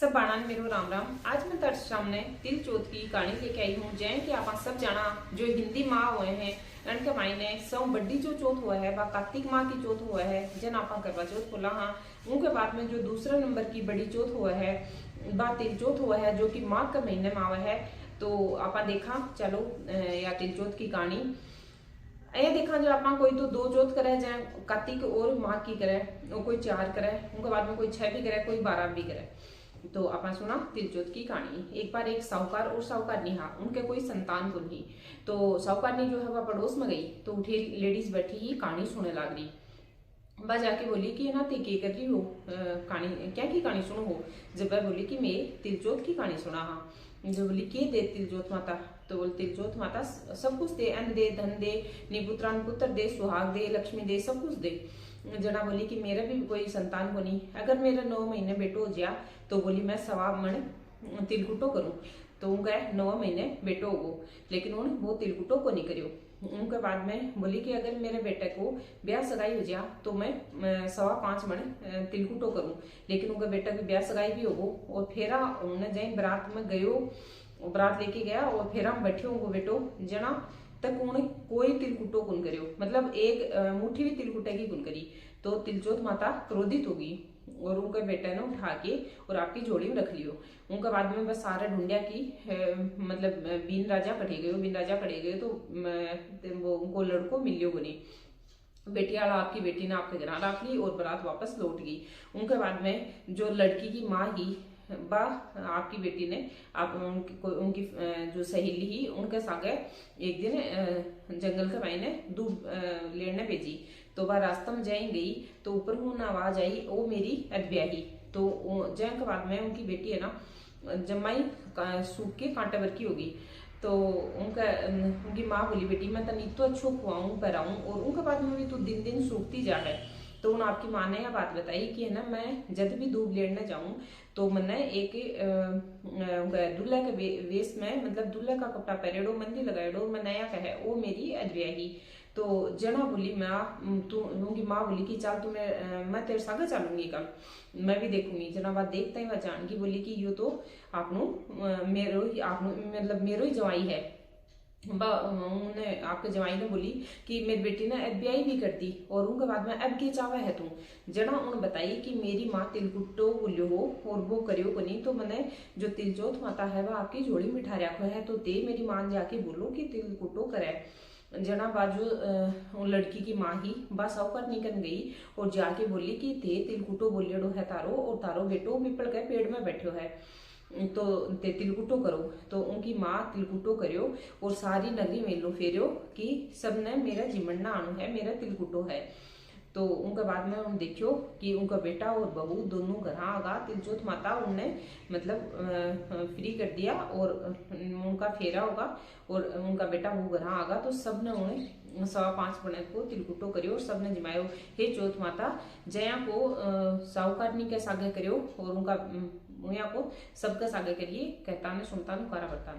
सब बाणा ने मेरो राम राम। आज मैं तेरे सामने तिल चौथ की कहानी लेके आई हूँ। जैन कि आप सब जाना जो हिंदी माह हुए हैं उनके मायने सौ बड्डी जो चौथ हुआ है वह कार्तिक माह की चौथ हुआ है जन आप करवा चौथ बोला। हाँ, उनके बाद में जो दूसरा नंबर की बड़ी चौथ हुआ है वह तिल चौथ हुआ है जो कि माघ के महीने में आवा है। तो आप देखा चलो या तिल चौथ की कहानी ये देखा जो आप कोई तो दो चौथ करे जाए कार्तिक और माघ की करे, और कोई 4 करे, उनके बाद में कोई 6 भी करे, कोई 12 भी करे। तो आपने सुना तिल चौथ की कहानी। एक बार एक साहूकार और साहूकारनी हा उनके कोई संतान को नहीं। तो साहूकारनी जो है वह पड़ोस में गई तो उठी लेडीज बैठी ही कहानी सुनने लग रही। वह जाके बोली कि ना ते के कर रही हो कहानी, क्या की कहानी सुनो हो। जब वह बोली कि मैं तिल चौथ की कहानी सुना। हाँ, जो बोली के दे तिल चौथ माता। तो बोल तिल चौथ माता सब कुछ दे, अन्न दे, धन दे, निपुत्रा पुत्र दे, सुहाग दे, लक्ष्मी दे, सब कुछ दे। जना बोली कि मेरा भी कोई संतान को नहीं, अगर मेरा 9 महीने बेटो हो गया तो बोली मैं 1.25 मन तिलकुटो करूं। तो उनका 9 महीने बेटो हो, लेकिन उन वो तिलकुटो को नहीं करियो। उनके बाद में बोली कि अगर मेरे बेटे को ब्याह सगाई हो जाए तो मैं 5.25 मन तिलकुटो करूं, लेकिन उनका बेटा की ब्याह सगाई भी हो। और फिर उन्हें जय बरात में गयो, बरात लेके गया और फिर हम बैठे उनको बेटो जना तक उन्हें कोई तिलकुटो कुन करियो, मतलब एक मुट्ठी भी तिलकुटे की कुन करी। तो तिलचौथ माता क्रोधित होगी और उनके बेटे ने उठा के और आपकी झोली में रख लियो। उनके बाद में बस सारे ढूंढिया की मतलब बीन राजा कटे गए तो वो उनको लड़को मिलियो बनी। बेटी आला आपकी बेटी ने आपके घर रख ली और बारात वापस लौट गई। उनके बाद में जो लड़की की माँ ही बा आपकी बेटी ने आप उनकी जो सहेली ही उनके सागे एक दिन जंगल के भाई ने दूध लेने भेजी। तो वह रास्ता में जाई गई तो ऊपर उन्हें आवाज आई ओ मेरी अदब्याही। तो जय के बाद में उनकी बेटी है ना जमाई सूख के कांटे भर की होगी। तो उनकी माँ बोली बेटी मैं तनी तो अच्छो खुआऊं कराऊं, और उनके बाद में भी तो दिन दिन सूखती जा है। तो उन आपकी माँ ने यह बात बताई कि है ना मैं जब भी दूध लेने जाऊं तो मैंने एक दूल्हे के वेश में, मतलब दूल्हे का कपड़ा पहरेडो, मंदी लगाएडो, मैं नया कहे वो मेरी अदब्याही। तो जना बोली मैं तू उनकी माँ बोली कि चल तुम्हें मैं तेरे सागे चलूंगी कल, मैं भी देखूंगी। जना बात देखता ही वह जान की बोली कि यो तो आपनो मेरो ही आपनो मतलब मेरो ही जवाई है। उन्हें आपके जवाई ने बोली कि मेरी बेटी ने एफबीआई भी कर दी और उनके बाद में अब के चावा है तू। जना उन्हें बताई कि मेरी माँ तिलकुटो बोलियो हो और वो करियो को नहीं, तो मैंने जो तिलचौथ माता है वह आपकी झोली मिठा रखो है, तो ते मेरी माँ जाके बोलो कि तिलकुटो करे। जना बाजू लड़की की माँ ही बस साहूकार निकल गई और जाके बोली कि ते तिलकुटो बोलियो है तारो, और तारो बेटो पिपल के पेड़ में बैठो है तो ते तिलकुटो करो। तो उनकी माँ तिलकुटो करियो और सारी नगरी में लो फेरियो कि सबने मेरा जिमन्ना आनु है, मेरा तिलकुटो है। तो उनके बाद में हम देखियो कि उनका बेटा और बहू दोनों घर आगा। तिलचौथ माता उनने मतलब फ्री कर दिया और उनका फेरा होगा और उनका बेटा वो घर आगा। तो सबने उन्हें 5.25 बने को तिलकुटो करियो और सबने जिमायो हे चौथ माता जया को साहूकारनी के सागे करियो और उनका को सबके सागे करिए कहता ने सुनता नु कारा बर्तान।